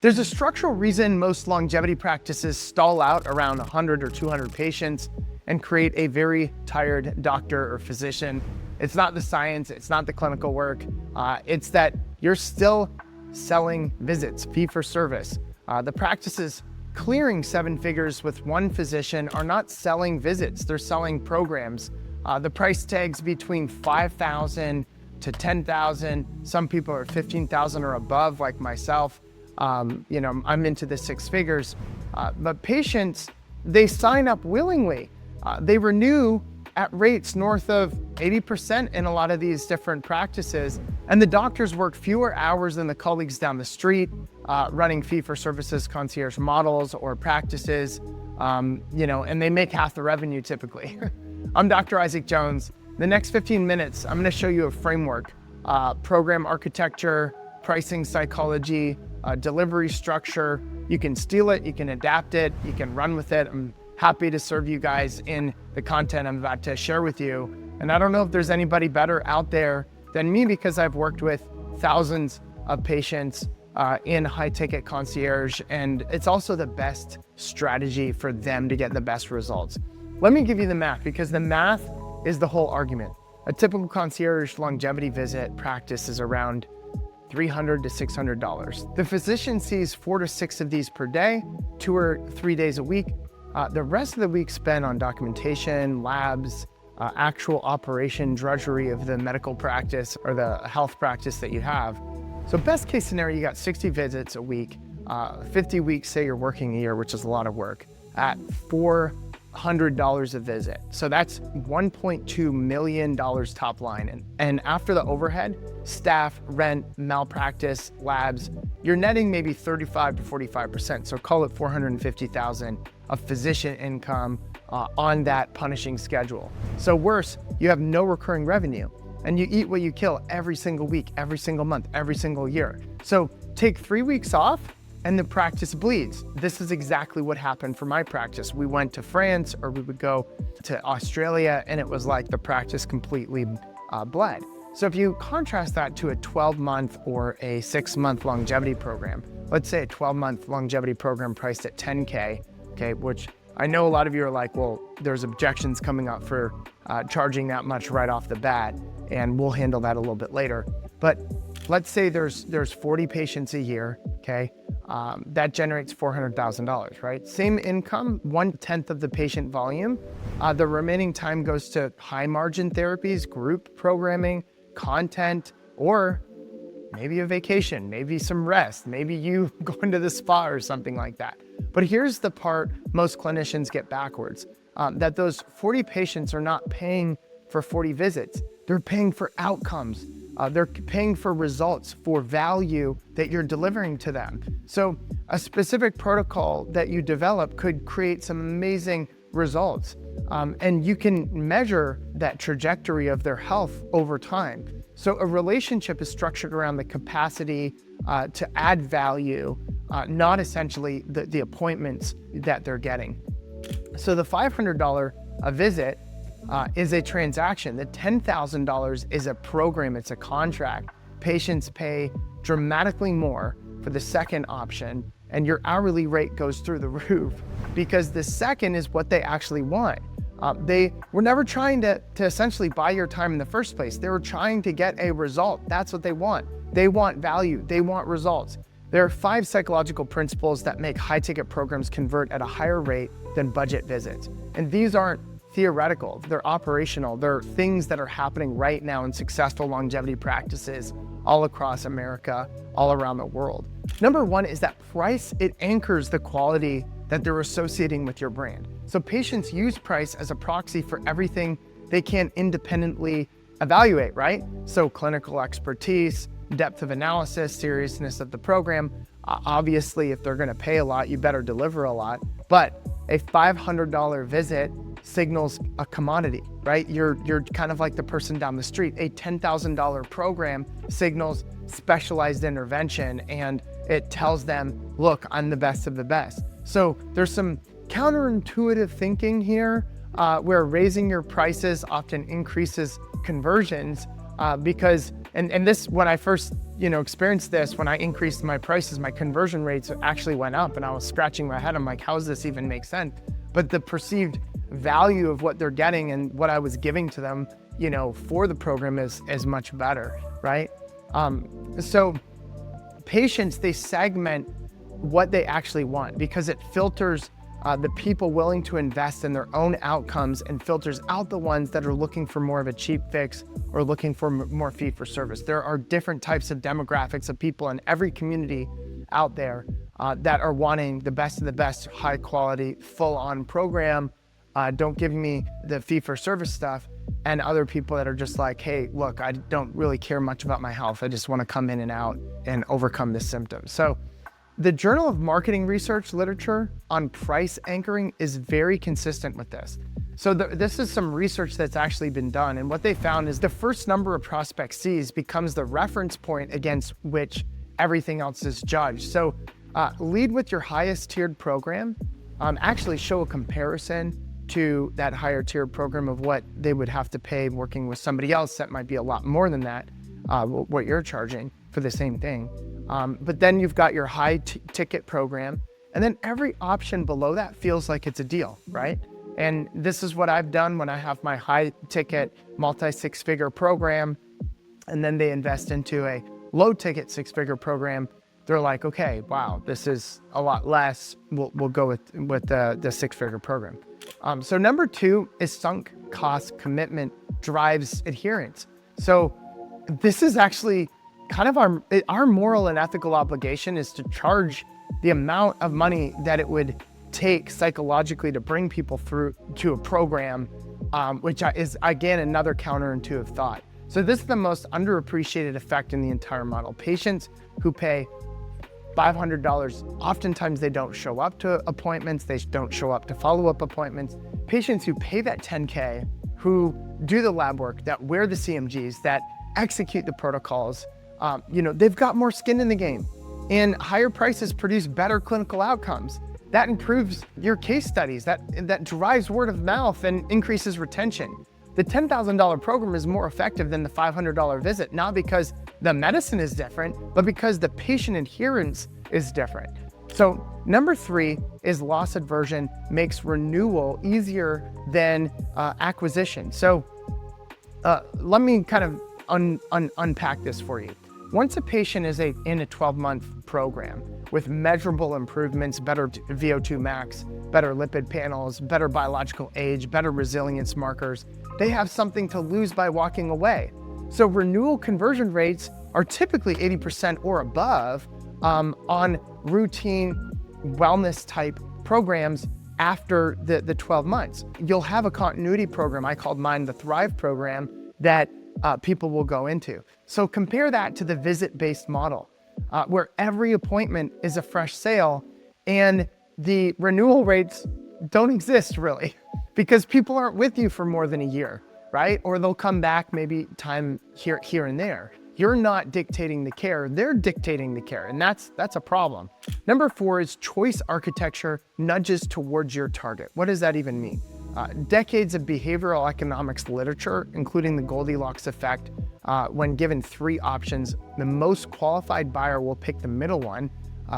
There's a structural reason most longevity practices stall out around 100 or 200 patients and create a very tired doctor or physician. It's not the science, it's not the clinical work, it's that you're still selling visits, fee for service. The practices clearing 7 figures with one physician are not selling visits, they're selling programs. The price tag's between $5,000 to $10,000. Some people are $15,000 or above, like myself. I'm into the 6 figures, but patients, they sign up willingly. They renew at rates north of 80% in a lot of these different practices. And the doctors work fewer hours than the colleagues down the street, running fee-for-services concierge models or practices, and they make half the revenue typically. I'm Dr. Isaac Jones. The next 15 minutes, I'm gonna show you a framework, program architecture, pricing psychology, delivery structure. You can steal it, you can adapt it, you can run with it. I'm happy to serve you guys in the content I'm about to share with you. And I don't know if there's anybody better out there than me, because I've worked with thousands of patients in high ticket concierge, and it's also the best strategy for them to get the best results. Let me give you the math, because the math is the whole argument. A typical concierge longevity visit practice is around $300 to $600. The physician sees 4 to 6 of these per day, 2 or 3 days a week. The rest of the week spent on documentation, labs, actual operation, drudgery of the medical practice or the health practice that you have. So best case scenario, you got 60 visits a week, 50 weeks, say you're working a year, which is a lot of work, at $400 a visit. So that's $1.2 million top line. And after the overhead, staff, rent, malpractice, labs, you're netting maybe 35 to 45%. So call it $450,000 of physician income on that punishing schedule. So worse, you have no recurring revenue, and you eat what you kill every single week, every single month, every single year. So take 3 weeks off and the practice bleeds. This is exactly what happened for my practice. We went to France, or we would go to Australia, and it was like the practice completely bled. So if you contrast that to a 12-month or a 6-month longevity program, let's say a 12-month longevity program priced at $10K, okay, which I know a lot of you are like, well, there's objections coming up for charging that much right off the bat, and we'll handle that a little bit later. But let's say there's 40 patients a year, okay? That generates $400,000, right? Same income, 1/10 of the patient volume. The remaining time goes to high margin therapies, group programming, content, or maybe a vacation, maybe some rest, maybe you going to the spa or something like that. But here's the part most clinicians get backwards, that those 40 patients are not paying for 40 visits. They're paying for outcomes. They're paying for results, for value that you're delivering to them. So a specific protocol that you develop could create some amazing results. And you can measure that trajectory of their health over time. So a relationship is structured around the capacity to add value, not essentially the appointments that they're getting. So the $500 a visit is a transaction. The $10,000 is a program, it's a contract. Patients pay dramatically more for the second option, and your hourly rate goes through the roof, because the second is what they actually want. They were never trying to essentially buy your time in the first place. They were trying to get a result. That's what they want. They want value, they want results. There are 5 psychological principles that make high-ticket programs convert at a higher rate than budget visits. And these aren't theoretical, they're operational. They're things that are happening right now in successful longevity practices all across America, all around the world. Number 1 is that price, it anchors the quality that they're associating with your brand. So patients use price as a proxy for everything they can independently evaluate, right? So clinical expertise, depth of analysis, seriousness of the program. Obviously, if they're gonna pay a lot, you better deliver a lot. But a $500 visit signals a commodity, right? You're kind of like the person down the street. A $10,000 program signals specialized intervention, and it tells them, look, I'm the best of the best. So there's some counterintuitive thinking here, where raising your prices often increases conversions, because, and this, when I first, experienced this, when I increased my prices, my conversion rates actually went up, and I was scratching my head. I'm like, how does this even make sense? But the perceived value of what they're getting and what I was giving to them, for the program is much better, right? So patients, they segment what they actually want because it filters the people willing to invest in their own outcomes and filters out the ones that are looking for more of a cheap fix or looking for more fee for service. There are different types of demographics of people in every community out there that are wanting the best of the best, high quality, full on program. Don't give me the fee for service stuff. And other people that are just like, hey, look, I don't really care much about my health. I just want to come in and out and overcome this symptom. So the Journal of Marketing Research literature on price anchoring is very consistent with this. So this is some research that's actually been done. And what they found is the first number a prospect sees becomes the reference point against which everything else is judged. So lead with your highest tiered program, actually show a comparison to that higher tiered program of what they would have to pay working with somebody else that might be a lot more than that, what you're charging for the same thing. But then you've got your high ticket program, and then every option below that feels like it's a deal, right? And this is what I've done when I have my high ticket multi-six-figure program, and then they invest into a low ticket six-figure program. They're like, okay, wow, this is a lot less. We'll go with the six-figure program. So number 2 is sunk cost commitment drives adherence. So this is actually kind of our moral and ethical obligation is to charge the amount of money that it would take psychologically to bring people through to a program, which is, again, another counterintuitive thought. So this is the most underappreciated effect in the entire model. Patients who pay $500, oftentimes they don't show up to appointments, they don't show up to follow-up appointments. Patients who pay that $10K, who do the lab work, that wear the CMGs, that execute the protocols, they've got more skin in the game. And higher prices produce better clinical outcomes. That improves your case studies, that drives word of mouth and increases retention. The $10,000 program is more effective than the $500 visit, not because the medicine is different, but because the patient adherence is different. So number 3 is loss aversion makes renewal easier than acquisition. So let me kind of unpack this for you. Once a patient is in a 12-month program with measurable improvements, better VO2 max, better lipid panels, better biological age, better resilience markers, they have something to lose by walking away. So renewal conversion rates are typically 80% or above on routine wellness type programs after the 12 months. You'll have a continuity program, I called mine the Thrive program, that people will go into. So compare that to the visit-based model, where every appointment is a fresh sale and the renewal rates don't exist really because people aren't with you for more than a year, right? Or they'll come back maybe time here and there. You're not dictating the care, they're dictating the care, and that's a problem. Number 4 is choice architecture nudges towards your target. What does that even mean? Decades of behavioral economics literature, including the Goldilocks effect, when given 3 options, the most qualified buyer will pick the middle one,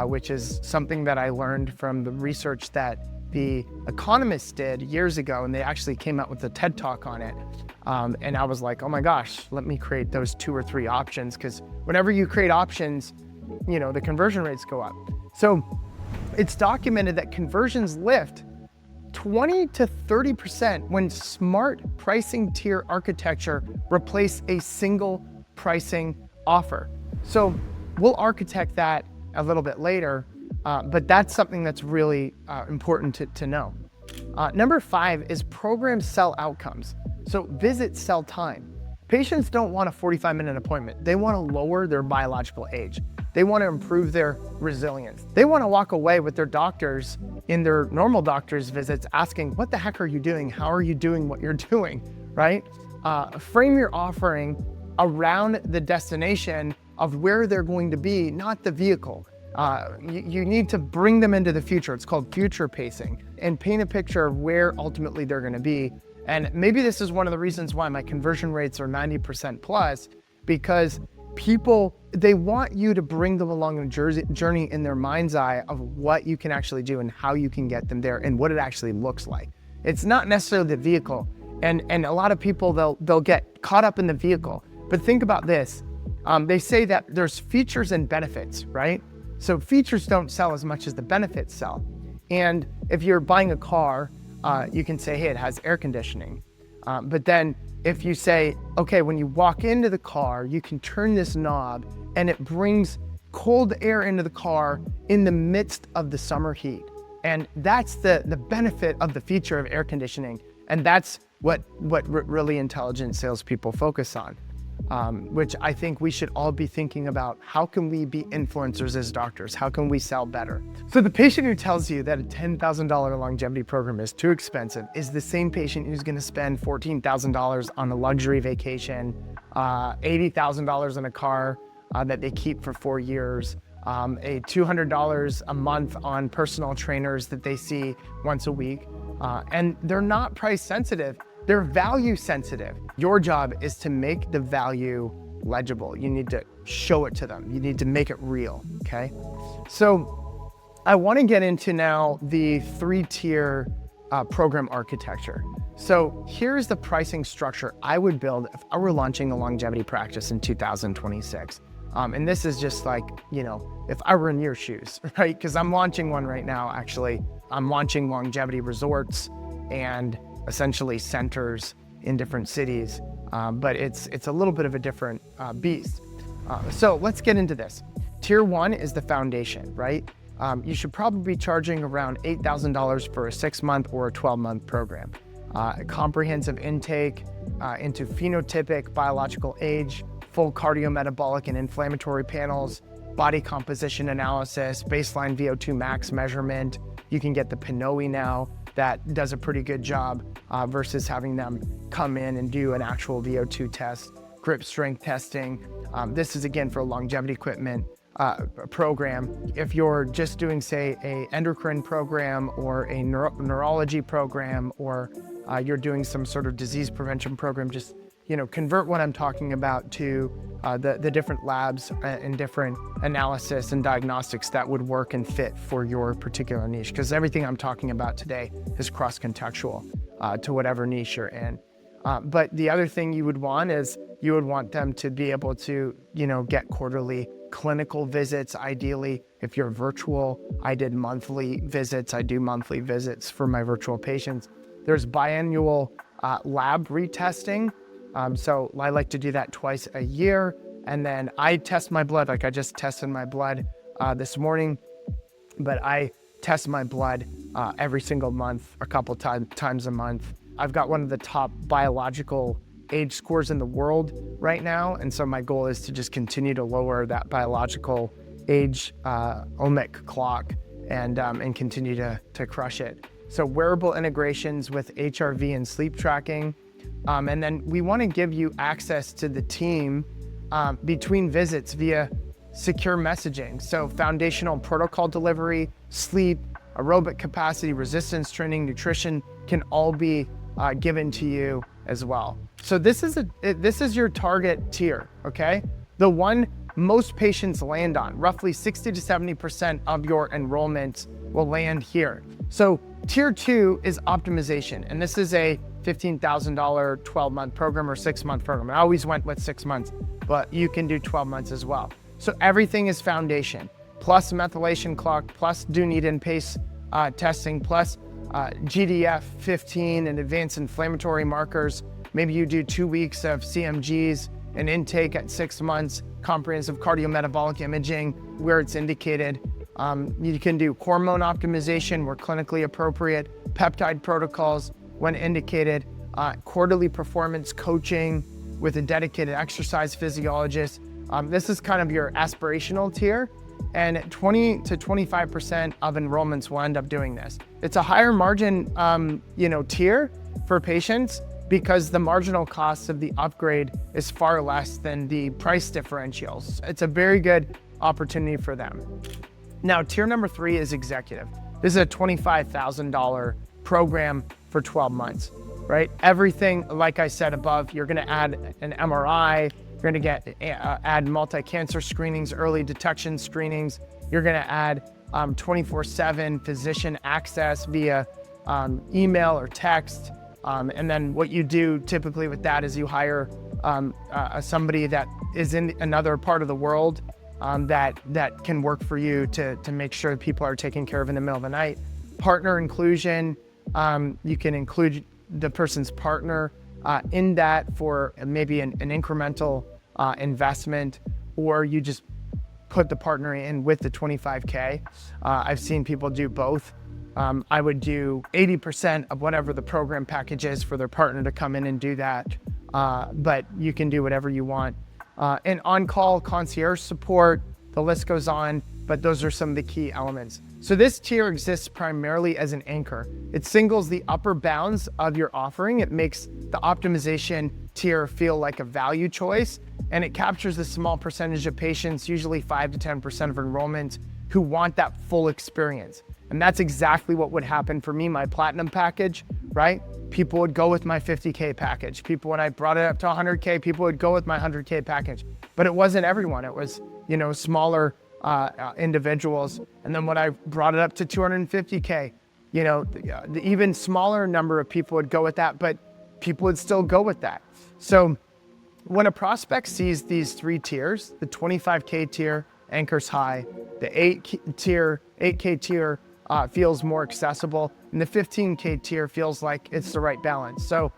which is something that I learned from the research that the economists did years ago, and they actually came out with a TED Talk on it. And I was like, oh my gosh, let me create those 2 or 3 options, because whenever you create options, the conversion rates go up. So it's documented that conversions lift 20 to 30% when smart pricing tier architecture replace a single pricing offer. So we'll architect that a little bit later, but that's something that's really important to know. Number 5 is programs sell outcomes. So visits sell time. Patients don't want a 45-minute appointment. They want to lower their biological age. They want to improve their resilience. They want to walk away with their doctors in their normal doctor's visits asking, what the heck are you doing? How are you doing what you're doing, right? Frame your offering around the destination of where they're going to be, not the vehicle. You need to bring them into the future. It's called future pacing, and paint a picture of where ultimately they're going to be. And maybe this is one of the reasons why my conversion rates are 90% plus, because people, they want you to bring them along a journey in their mind's eye of what you can actually do and how you can get them there and what it actually looks like. It's not necessarily the vehicle. And a lot of people, they'll get caught up in the vehicle. But think about this. They say that there's features and benefits, right? So features don't sell as much as the benefits sell. And if you're buying a car, you can say, hey, it has air conditioning. But then if you say, okay, when you walk into the car, you can turn this knob and it brings cold air into the car in the midst of the summer heat. And that's the benefit of the feature of air conditioning. And that's what really intelligent salespeople focus on, which I think we should all be thinking about. How can we be influencers as doctors? How can we sell better? So the patient who tells you that a $10,000 longevity program is too expensive is the same patient who's going to spend $14,000 on a luxury vacation, $80,000 in a car that they keep for 4 years, a $200 a month on personal trainers that they see once a week. And they're not price sensitive, they're value sensitive. Your job is to make the value legible. You need to show it to them. You need to make it real, okay? So I wanna get into now the 3-tier program architecture. So here's the pricing structure I would build if I were launching a longevity practice in 2026. And this is just like, if I were in your shoes, right? Because I'm launching one right now, actually. I'm launching longevity resorts and essentially centers in different cities, but it's a little bit of a different beast. So let's get into this. Tier 1 is the foundation, right? You should probably be charging around $8,000 for a 6-month or a 12-month program. Comprehensive intake into phenotypic biological age, full cardiometabolic and inflammatory panels, body composition analysis, baseline VO2 max measurement. You can get the PNOE now that does a pretty good job versus having them come in and do an actual VO2 test, grip strength testing. This is again for a longevity equipment program. If you're just doing, say, a endocrine program or a neurology program, or you're doing some sort of disease prevention program, just convert what I'm talking about to the different labs and different analysis and diagnostics that would work and fit for your particular niche. Because everything I'm talking about today is cross-contextual to whatever niche you're in. But the other thing you would want is you would want them to be able to, get quarterly clinical visits. Ideally, if you're virtual, I did monthly visits. I do monthly visits for my virtual patients. There's biannual lab retesting. So I like to do that twice a year. And then I test my blood, like I just tested my blood this morning, but I test my blood every single month, a couple times a month. I've got one of the top biological age scores in the world right now. And so my goal is to just continue to lower that biological age omic clock and continue to crush it. So wearable integrations with HRV and sleep tracking. And then we want to give you access to the team between visits via secure messaging. So foundational protocol delivery, sleep, aerobic capacity, resistance training, nutrition can all be given to you as well. So this is your target tier, okay? The one most patients land on. Roughly 60 to 70% of your enrollments will land here. So tier 2 is optimization, and this is a $15,000 12-month program or 6-month program. I always went with 6 months, but you can do 12 months as well. So everything is foundation, plus methylation clock, plus do need and pace testing, plus GDF-15 and advanced inflammatory markers. Maybe you do 2 weeks of CMGs and intake at 6 months, comprehensive cardiometabolic imaging where it's indicated. You can do hormone optimization where clinically appropriate, peptide protocols when indicated, quarterly performance coaching with a dedicated exercise physiologist. This is kind of your aspirational tier, and 20 to 25% of enrollments will end up doing this. It's a higher margin tier for patients because the marginal cost of the upgrade is far less than the price differentials. It's a very good opportunity for them. Now, tier number 3 is executive. This is a $25,000 program for 12 months, right? Everything, like I said above, you're gonna add an MRI, you're gonna add multi-cancer screenings, early detection screenings. You're gonna add 24/7 physician access via email or text. And then what you do typically with that is you hire somebody that is in another part of the world that can work for you to make sure people are taken care of in the middle of the night. Partner inclusion, you can include the person's partner in that for maybe an incremental investment, or you just put the partner in with the 25K. I've seen people do both. I would do 80% of whatever the program package is for their partner to come in and do that. But you can do whatever you want. And on-call concierge support, the list goes on, but those are some of the key elements. So this tier exists primarily as an anchor. It singles the upper bounds of your offering. It makes the optimization tier feel like a value choice, and it captures a small percentage of patients, usually 5 to 10% of enrollment, who want that full experience. And that's exactly what would happen for me, my platinum package, right? People would go with my 50K package. People, when I brought it up to 100K, people would go with my 100K package. But it wasn't everyone. It was, smaller individuals. And then when I brought it up to 250K, the even smaller number of people would go with that, but people would still go with that. So when a prospect sees these three tiers, the 25K tier anchors high, the 8K tier feels more accessible, and the 15K tier feels like it's the right balance. So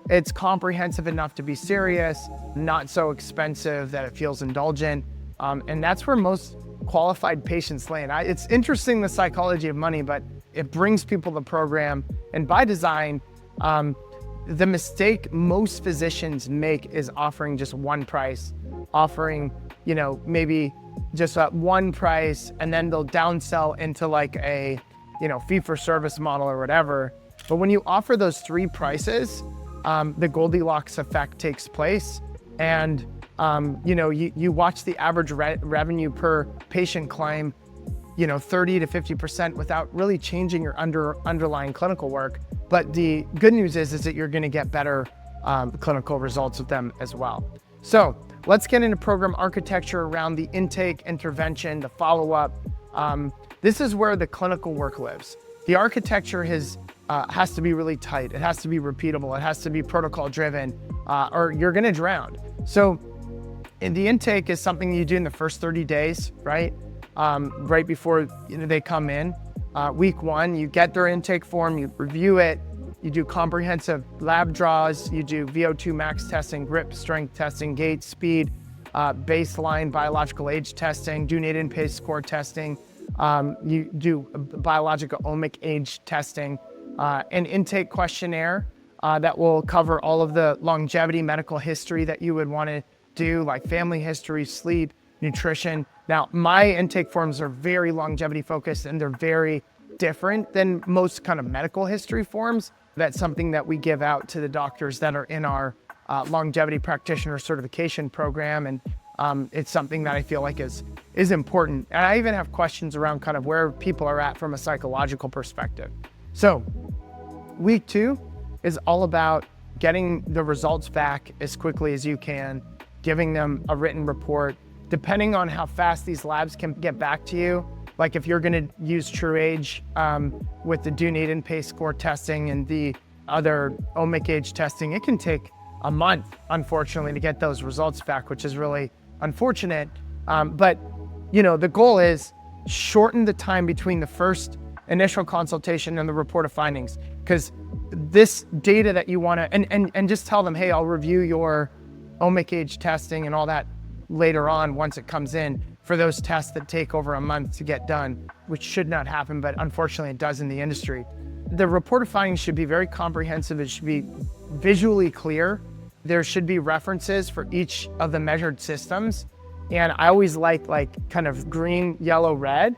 it's comprehensive enough to be serious, not so expensive that it feels indulgent. And that's where most qualified patients land. It's interesting, the psychology of money, but it brings people to the program. And by design, the mistake most physicians make is offering just one price, offering, maybe just one price, and then they'll downsell into like a, fee-for-service model or whatever. But when you offer those three prices, the Goldilocks effect takes place. And, you watch the average revenue per patient climb, 30 to 50% without really changing your underlying clinical work. But the good news is that you're gonna get better clinical results with them as well. So let's get into program architecture around the intake, intervention, the follow-up. This is where the clinical work lives. The architecture has to be really tight. It has to be repeatable. It has to be protocol driven, or you're gonna drown. So the intake is something you do in the first 30 days, right? Right before they come in. Week 1, you get their intake form, you review it, you do comprehensive lab draws, you do VO2 max testing, grip strength testing, gait, speed, baseline biological age testing, do need and pace score testing, you do biological omic age testing, an intake questionnaire that will cover all of the longevity medical history that you would want to do, like family history, sleep, nutrition. Now, my intake forms are very longevity focused, and they're very different than most kind of medical history forms. That's something that we give out to the doctors that are in our longevity practitioner certification program. And it's something that I feel like is important. And I even have questions around kind of where people are at from a psychological perspective. So week 2 is all about getting the results back as quickly as you can, giving them a written report. Depending on how fast these labs can get back to you, like if you're gonna use TrueAge with the do need and pace score testing and the other omic age testing, it can take a month, unfortunately, to get those results back, which is really unfortunate. But the goal is shorten the time between the first initial consultation and the report of findings, because this data that you wanna, and just tell them, hey, I'll review your omic age testing and all that later on once it comes in for those tests that take over a month to get done, which should not happen, but unfortunately it does in the industry. The report of findings should be very comprehensive. It should be visually clear. There should be references for each of the measured systems. And I always like kind of green, yellow, red.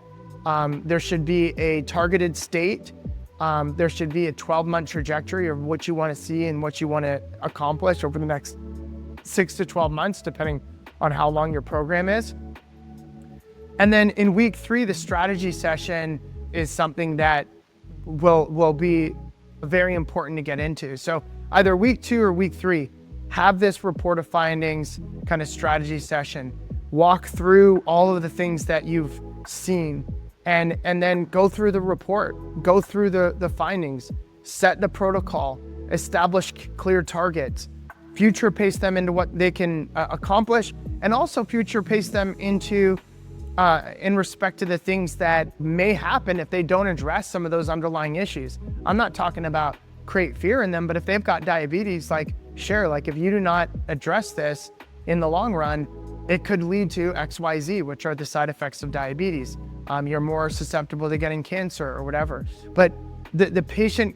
There should be a targeted state. There should be a 12-month trajectory of what you want to see and what you want to accomplish over the next 6 to 12 months, depending on how long your program is. And then in week 3, the strategy session is something that will be very important to get into. So either week 2 or week 3, have this report of findings kind of strategy session, walk through all of the things that you've seen, and then go through the report, go through the findings, set the protocol, establish clear targets, future pace them into what they can accomplish, and also future pace them into in respect to the things that may happen if they don't address some of those underlying issues. I'm not talking about create fear in them, but if they've got diabetes, like if you do not address this in the long run, it could lead to XYZ, which are the side effects of diabetes. You're more susceptible to getting cancer or whatever. But the patient,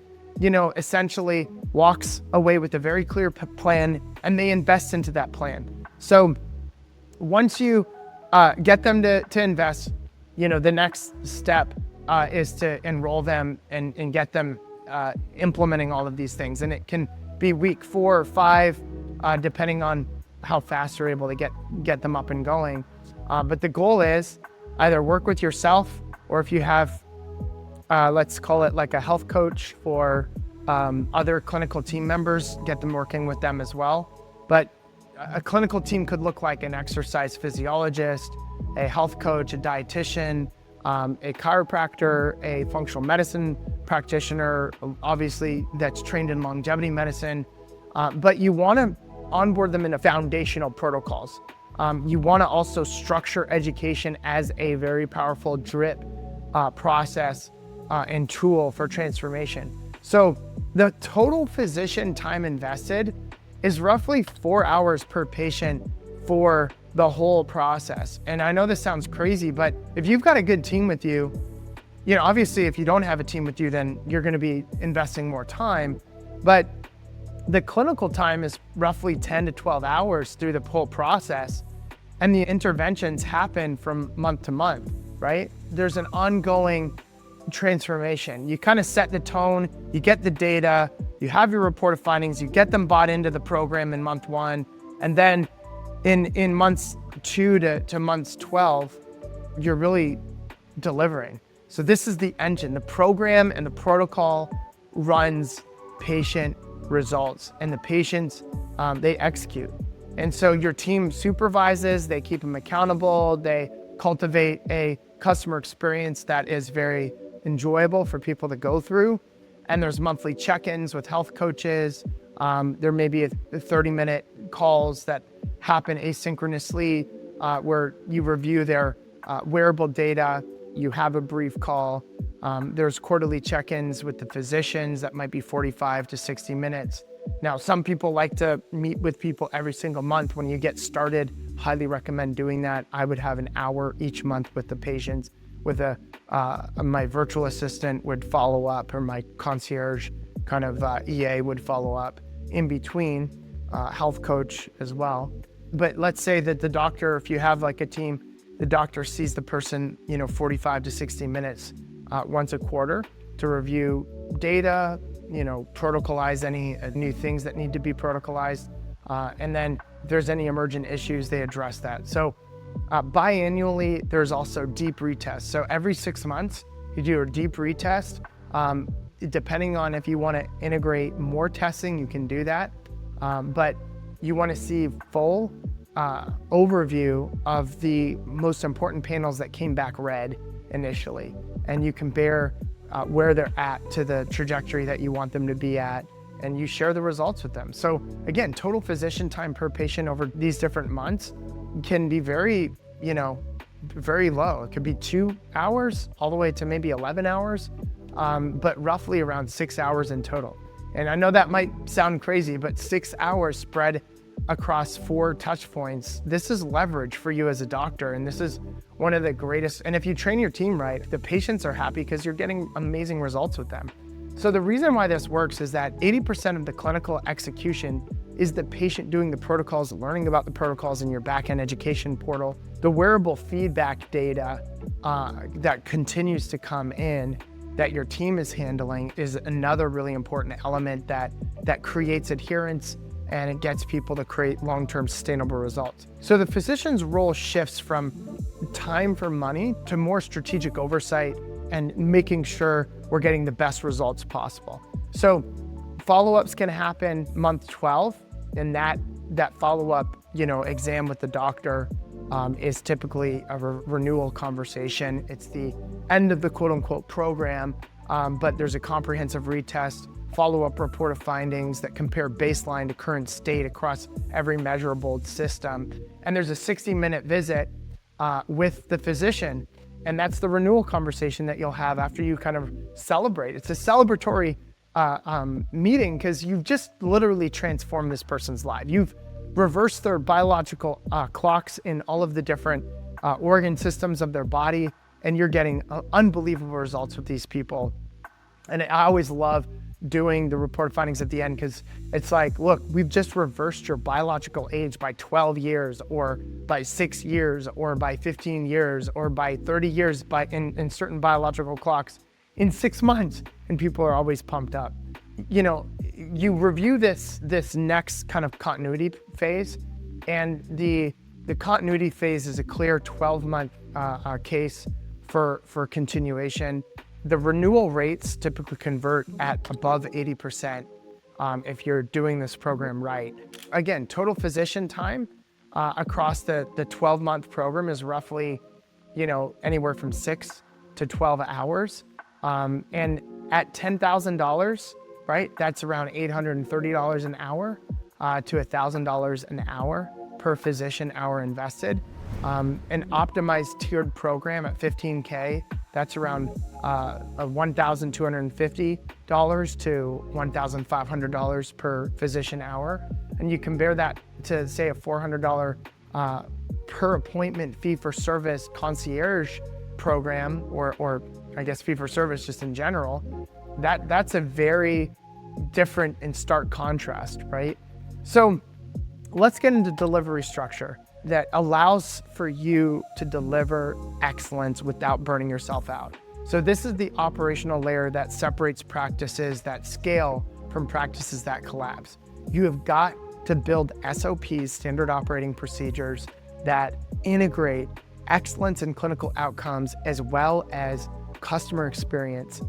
essentially walks away with a very clear plan, and they invest into that plan. So once you get them to invest, the next step is to enroll them and get them implementing all of these things. And it can be week 4 or 5, depending on how fast you're able to get them up and going. But the goal is either work with yourself, or if you have, let's call it like a health coach or other clinical team members, get them working with them as well. But a clinical team could look like an exercise physiologist, a health coach, a dietitian, a chiropractor, a functional medicine practitioner, obviously that's trained in longevity medicine. But you want to onboard them into foundational protocols. You want to also structure education as a very powerful drip process and tool for transformation. So the total physician time invested is roughly 4 hours per patient for the whole process. And I know this sounds crazy, but if you've got a good team with you, obviously if you don't have a team with you, then you're going to be investing more time. But the clinical time is roughly 10 to 12 hours through the whole process. And the interventions happen from month to month, right? There's an ongoing transformation. You kind of set the tone, you get the data, you have your report of findings, you get them bought into the program in month 1, and then in months 2 to months 12, you're really delivering. So this is the engine. The program and the protocol runs patient results, and the patients, they execute. And so your team supervises, they keep them accountable, they cultivate a customer experience that is very enjoyable for people to go through. And there's monthly check-ins with health coaches. There may be 30-minute calls that happen asynchronously where you review their wearable data, you have a brief call. There's quarterly check-ins with the physicians that might be 45 to 60 minutes. Now, some people like to meet with people every single month. When you get started, highly recommend doing that. I would have an hour each month with the patients, with my virtual assistant would follow up, or my concierge kind of EA would follow up in between, health coach as well. But let's say that the doctor, if you have like a team, the doctor sees the person, 45 to 60 minutes once a quarter to review data, protocolize any new things that need to be protocolized. And then if there's any emergent issues, they address that. So biannually, there's also deep retests. So every 6 months, you do a deep retest. Depending on if you want to integrate more testing, you can do that. But you want to see full overview of the most important panels that came back red initially. And you compare where they're at to the trajectory that you want them to be at, and you share the results with them. So again, total physician time per patient over these different months can be very, very low. It could be 2 hours all the way to maybe 11 hours, but roughly around 6 hours in total. And I know that might sound crazy, but 6 hours spread across 4 touch points. This is leverage for you as a doctor. And this is one of the greatest. And if you train your team right, the patients are happy because you're getting amazing results with them. So the reason why this works is that 80% of the clinical execution is the patient doing the protocols, learning about the protocols in your back-end education portal. The wearable feedback data that continues to come in that your team is handling is another really important element that creates adherence, and it gets people to create long-term sustainable results. So the physician's role shifts from time for money to more strategic oversight and making sure we're getting the best results possible. So Follow-ups can happen month 12, and that follow-up, exam with the doctor is typically a renewal conversation. It's the end of the quote-unquote program, but there's a comprehensive retest, follow-up report of findings that compare baseline to current state across every measurable system. And there's a 60-minute visit with the physician, and that's the renewal conversation that you'll have after you kind of celebrate. It's a celebratory meeting because you've just literally transformed this person's life. You've reversed their biological clocks in all of the different organ systems of their body, and you're getting unbelievable results with these people. And I always love doing the report findings at the end because it's like, look, we've just reversed your biological age by 12 years or by 6 years or by 15 years or by 30 years in certain biological clocks in 6 months. And people are always pumped up. You review this next kind of continuity phase, and the continuity phase is a clear 12-month case for continuation. The renewal rates typically convert at above 80% if you're doing this program right. Again, total physician time across the 12-month program is roughly, anywhere from 6 to 12 hours. And at $10,000, right, that's around $830 an hour to $1,000 an hour per physician hour invested. An optimized tiered program at $15K, that's around $1,250 to $1,500 per physician hour. And you compare that to, say, a $400 per appointment fee-for-service concierge program, or I guess fee-for-service just in general. That's a very different and stark contrast, right? So let's get into delivery structure that allows for you to deliver excellence without burning yourself out. So this is the operational layer that separates practices that scale from practices that collapse. You have got to build SOPs, standard operating procedures, that integrate excellence in clinical outcomes as well as customer experience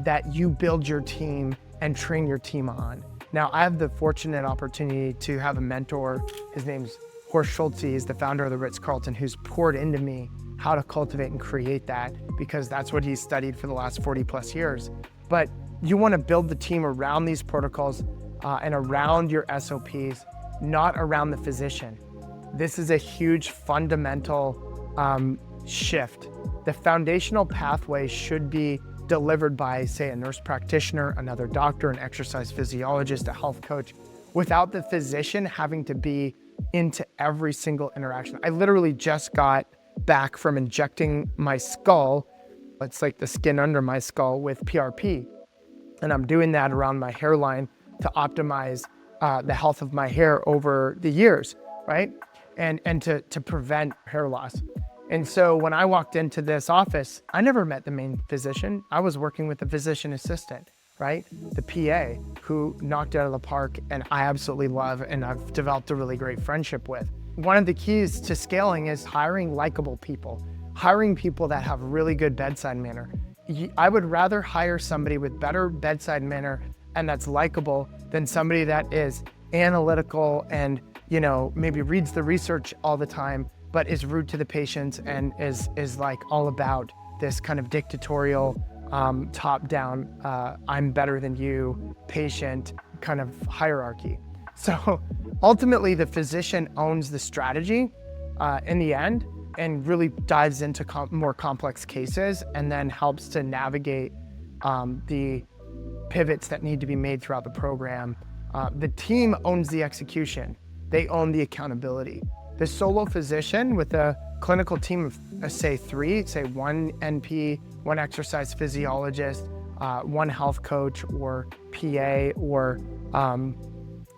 that you build your team and train your team on. Now, I have the fortunate opportunity to have a mentor. His name's Horst Schulze. He's the founder of the Ritz-Carlton, who's poured into me how to cultivate and create that, because that's what he's studied for the last 40 plus years. But you want to build the team around these protocols and around your SOPs, not around the physician. This is a huge fundamental shift. The foundational pathway should be delivered by, say, a nurse practitioner, another doctor, an exercise physiologist, a health coach, without the physician having to be into every single interaction. I literally just got back from injecting my skull, it's like the skin under my skull, with PRP. And I'm doing that around my hairline to optimize the health of my hair over the years, right? And to prevent hair loss. And so when I walked into this office, I never met the main physician. I was working with the physician assistant, right? The PA, who knocked it out of the park, and I absolutely love, and I've developed a really great friendship with. One of the keys to scaling is hiring likable people, hiring people that have really good bedside manner. I would rather hire somebody with better bedside manner and that's likable than somebody that is analytical and, maybe reads the research all the time, but is rude to the patients and is like all about this kind of dictatorial, top-down, I'm better than you, patient kind of hierarchy. So ultimately, the physician owns the strategy in the end and really dives into more complex cases and then helps to navigate the pivots that need to be made throughout the program. The team owns the execution. They own the accountability. The solo physician with a clinical team of, say, 3, say 1 NP, 1 exercise physiologist, 1 health coach or PA or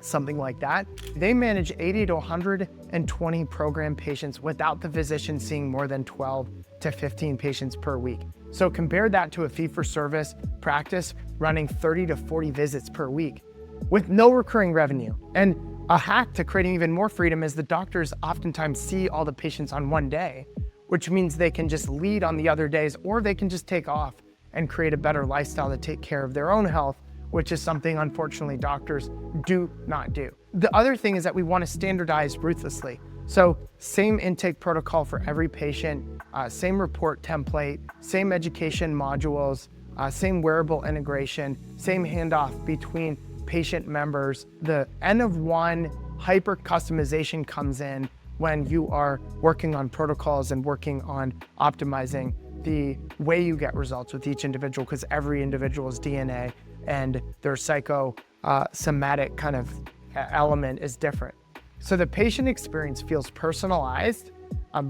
something like that, they manage 80 to 120 program patients without the physician seeing more than 12 to 15 patients per week. So compare that to a fee-for-service practice running 30 to 40 visits per week with no recurring revenue. And a hack to creating even more freedom is the doctors oftentimes see all the patients on one day, which means they can just lead on the other days, or they can just take off and create a better lifestyle to take care of their own health which is something unfortunately doctors do not do. The other thing is that we want to standardize ruthlessly. So same intake protocol for every patient, same report template, same education modules, same wearable integration, same handoff between patient members. The N of 1 hyper customization comes in when you are working on protocols and working on optimizing the way you get results with each individual, because every individual's DNA and their psychosomatic kind of element is different. So the patient experience feels personalized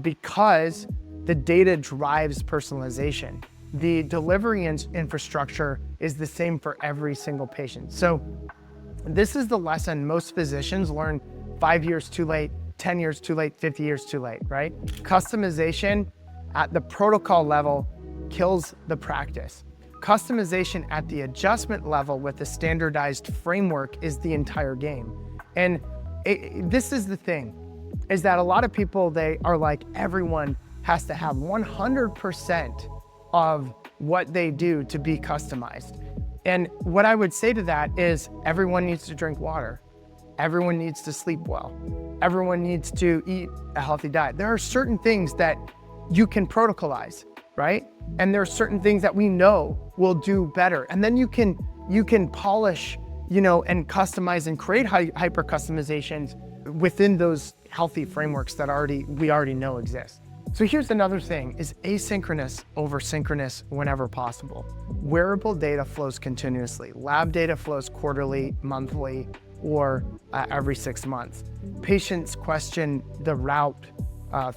because the data drives personalization. The delivery infrastructure is the same for every single patient. So this is the lesson most physicians learn 5 years too late, 10 years too late, 50 years too late, right? Customization at the protocol level kills the practice. Customization at the adjustment level with a standardized framework is the entire game. And this is the thing, is that a lot of people, they are like, everyone has to have 100% of what they do to be customized. And what I would say to that is everyone needs to drink water. Everyone needs to sleep well. Everyone needs to eat a healthy diet. There are certain things that you can protocolize, right? And there are certain things that we know will do better. And then you can polish, and customize and create hyper customizations within those healthy frameworks that we already know exist. So here's another thing, is asynchronous over synchronous whenever possible. Wearable data flows continuously. Lab data flows quarterly, monthly, or every 6 months. Patients question the route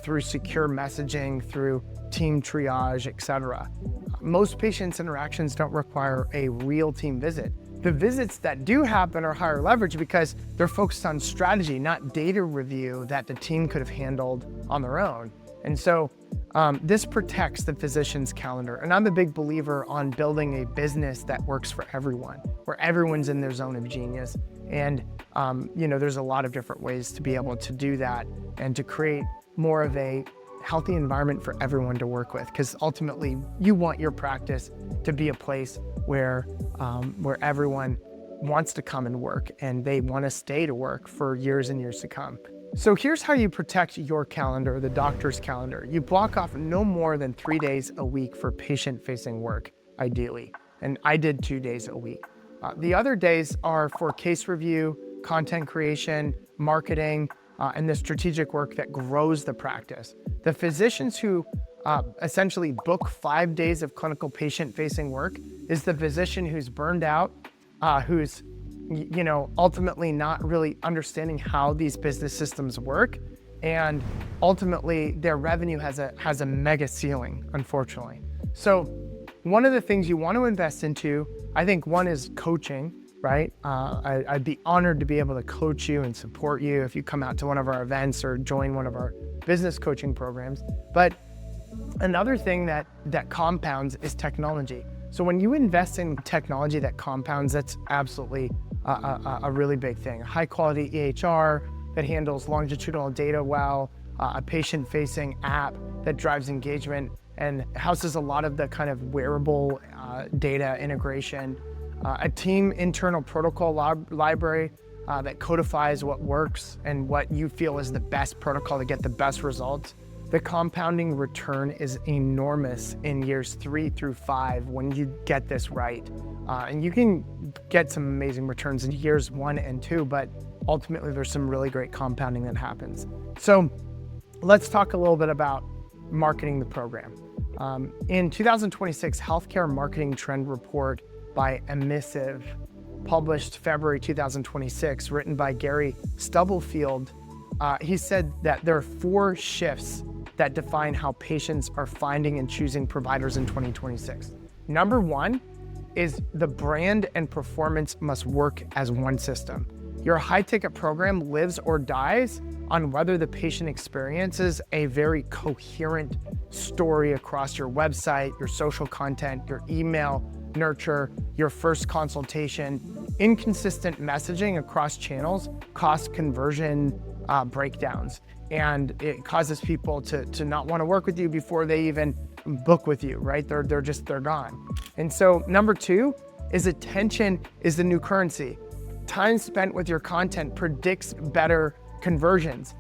through secure messaging, through team triage, etc. Most patients' interactions don't require a real team visit. The visits that do happen are higher leverage because they're focused on strategy, not data review that the team could have handled on their own. And so this protects the physician's calendar. And I'm a big believer on building a business that works for everyone, where everyone's in their zone of genius. And there's a lot of different ways to be able to do that and to create more of a healthy environment for everyone to work with. Because ultimately, you want your practice to be a place where everyone wants to come and work, and they want to stay to work for years and years to come. So here's how you protect your calendar, the doctor's calendar. You block off no more than 3 days a week for patient-facing work, ideally. And I did 2 days a week. The other days are for case review, content creation, marketing, and the strategic work that grows the practice. The physicians who essentially book 5 days of clinical patient-facing work is the physician who's burned out, who's ultimately not really understanding how these business systems work, and ultimately their revenue has a mega ceiling, unfortunately. So one of the things you want to invest into, I think one is coaching, right? I'd be honored to be able to coach you and support you if you come out to one of our events or join one of our business coaching programs. But another thing that compounds is technology. So when you invest in technology that compounds, that's absolutely a really big thing. High quality EHR that handles longitudinal data well, a patient-facing app that drives engagement and houses a lot of the kind of wearable data integration, a team internal protocol library that codifies what works and what you feel is the best protocol to get the best results. The compounding return is enormous in years 3 through 5 when you get this right. And you can get some amazing returns in years 1 and 2, but ultimately there's some really great compounding that happens. So let's talk a little bit about marketing the program. In 2026 Healthcare Marketing Trend Report by Emissive, published February 2026, written by Gary Stubblefield, he said that there are 4 shifts that define how patients are finding and choosing providers in 2026. Number 1 is the brand and performance must work as one system. Your high-ticket program lives or dies on whether the patient experiences a very coherent story across your website, your social content, your email nurture, your first consultation. Inconsistent messaging across channels cause conversion breakdowns, and it causes people to not want to work with you before they even book with you, right? They're gone. And so number 2 is attention is the new currency. Time spent with your content predicts better conversions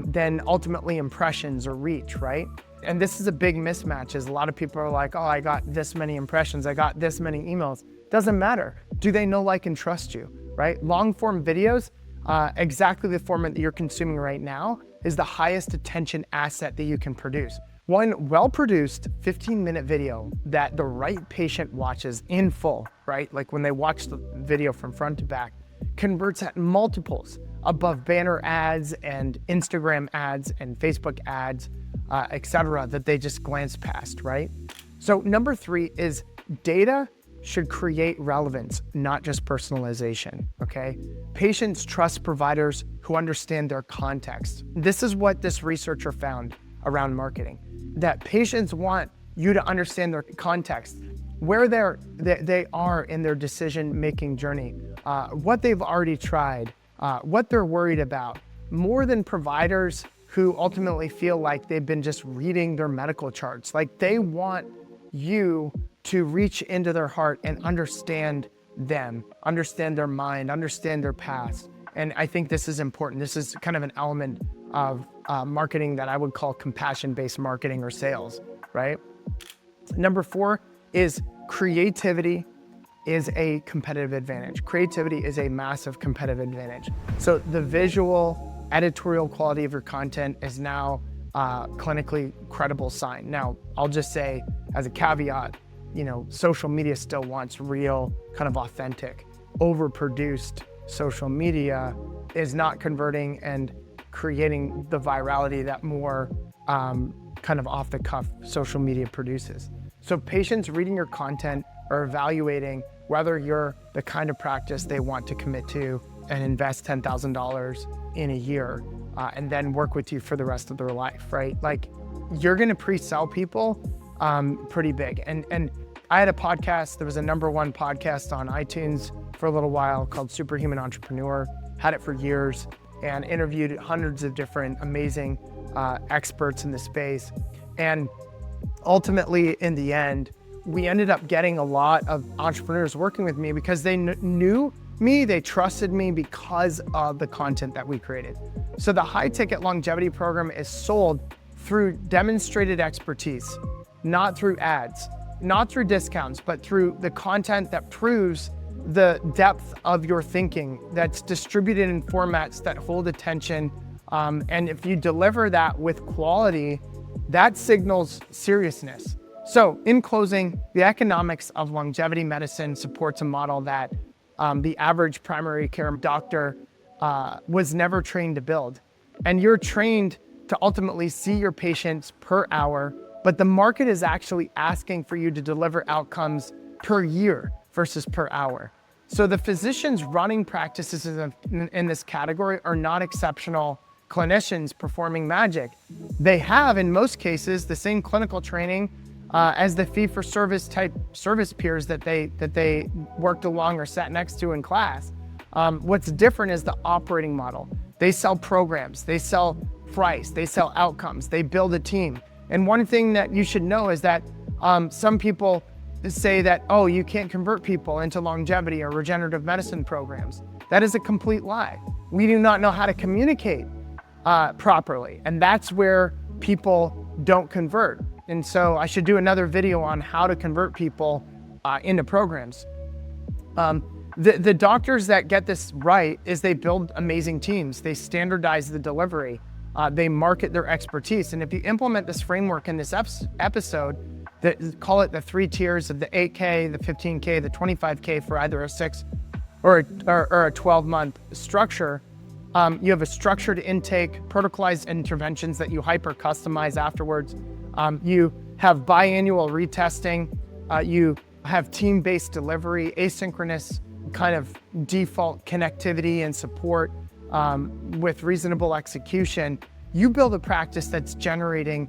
than ultimately impressions or reach, right? And this is a big mismatch, is a lot of people are like, oh, I got this many impressions, I got this many emails. Doesn't matter. Do they know, like, and trust you, right? Long form videos, exactly the format that you're consuming right now, is the highest attention asset that you can produce. One well-produced 15-minute video that the right patient watches in full, right? Like when they watch the video from front to back, converts at multiples above banner ads and Instagram ads and Facebook ads, etc., that they just glance past, right? So number 3 is data should create relevance, not just personalization, okay? Patients trust providers who understand their context. This is what this researcher found around marketing, that patients want you to understand their context, where they are in their decision-making journey, what they've already tried, what they're worried about, more than providers who ultimately feel like they've been just reading their medical charts. Like, they want you to reach into their heart and understand them, understand their mind, understand their past. And I think this is important. This is kind of an element of marketing that I would call compassion-based marketing or sales, right? Number 4 is creativity is a competitive advantage. Creativity is a massive competitive advantage. So the visual, editorial quality of your content is now a clinically credible sign. Now, I'll just say as a caveat, social media still wants real, kind of authentic. Overproduced social media is not converting and creating the virality that more kind of off-the-cuff social media produces. So patients reading your content are evaluating whether you're the kind of practice they want to commit to and invest $10,000 in a year and then work with you for the rest of their life, right? Like, you're gonna pre-sell people pretty big. And I had a podcast, there was a #1 podcast on iTunes for a little while called Superhuman Entrepreneur, had it for years, and interviewed hundreds of different amazing experts in the space. And ultimately, in the end, we ended up getting a lot of entrepreneurs working with me because they knew me, they trusted me because of the content that we created. So the high ticket longevity program is sold through demonstrated expertise, not through ads, not through discounts, but through the content that proves the depth of your thinking, that's distributed in formats that hold attention. And if you deliver that with quality, that signals seriousness. So in closing, the economics of longevity medicine supports a model that the average primary care doctor was never trained to build. And you're trained to ultimately see your patients per hour, but the market is actually asking for you to deliver outcomes per year versus per hour. So the physicians running practices in this category are not exceptional clinicians performing magic. They have, in most cases, the same clinical training as the fee-for-service type service peers that they worked along or sat next to in class. What's different is the operating model. They sell programs, they sell price, they sell outcomes, they build a team. And one thing that you should know is that some people say that, oh, you can't convert people into longevity or regenerative medicine programs. That is a complete lie. We do not know how to communicate properly, and that's where people don't convert. And so I should do another video on how to convert people into programs. The doctors that get this right is they build amazing teams. They standardize the delivery. They market their expertise. And if you implement this framework in this episode, call it the 3 tiers of the 8K, the 15K, the 25K for either a 6 or a 12-month structure, you have a structured intake, protocolized interventions that you hyper-customize afterwards. You have biannual retesting. You have team-based delivery, asynchronous kind of default connectivity and support with reasonable execution. You build a practice that's generating,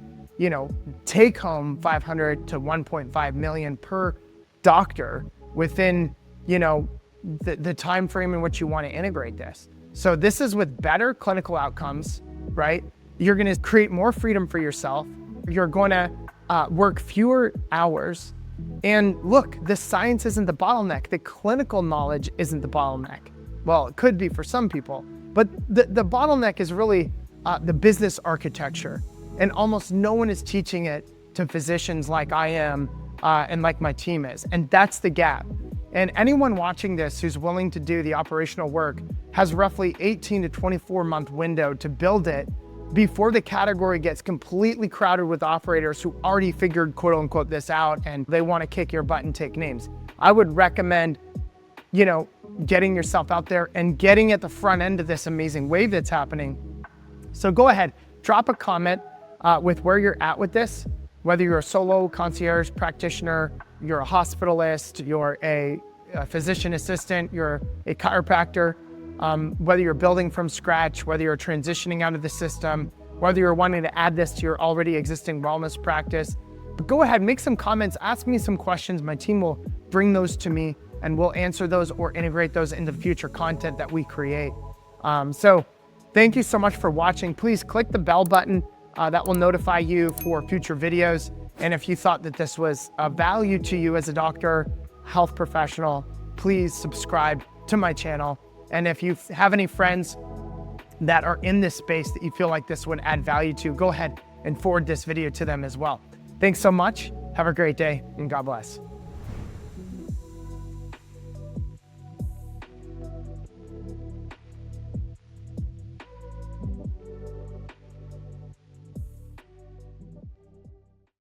take home 500 to 1.5 million per doctor within, the time frame in which you want to integrate this. So this is with better clinical outcomes, right? You're going to create more freedom for yourself. You're going to work fewer hours And look, the science isn't the bottleneck. The clinical knowledge isn't the bottleneck. Well, it could be for some people, but the bottleneck is really the business architecture. And almost no one is teaching it to physicians like I am and like my team is. And that's the gap. And anyone watching this who's willing to do the operational work has roughly 18 to 24 month window to build it before the category gets completely crowded with operators who already figured quote unquote this out and they want to kick your butt and take names. I would recommend, getting yourself out there and getting at the front end of this amazing wave that's happening. So go ahead, drop a comment with where you're at with this, whether you're a solo concierge practitioner, you're a hospitalist, you're a physician assistant, you're a chiropractor, whether you're building from scratch, whether you're transitioning out of the system, whether you're wanting to add this to your already existing wellness practice. But go ahead, make some comments, ask me some questions. My team will bring those to me and we'll answer those or integrate those into future content that we create. So thank you so much for watching. Please click the bell button that will notify you for future videos. And if you thought that this was of value to you as a doctor, health professional, please subscribe to my channel. And if you have any friends that are in this space that you feel like this would add value to, go ahead and forward this video to them as well. Thanks so much. Have a great day and God bless.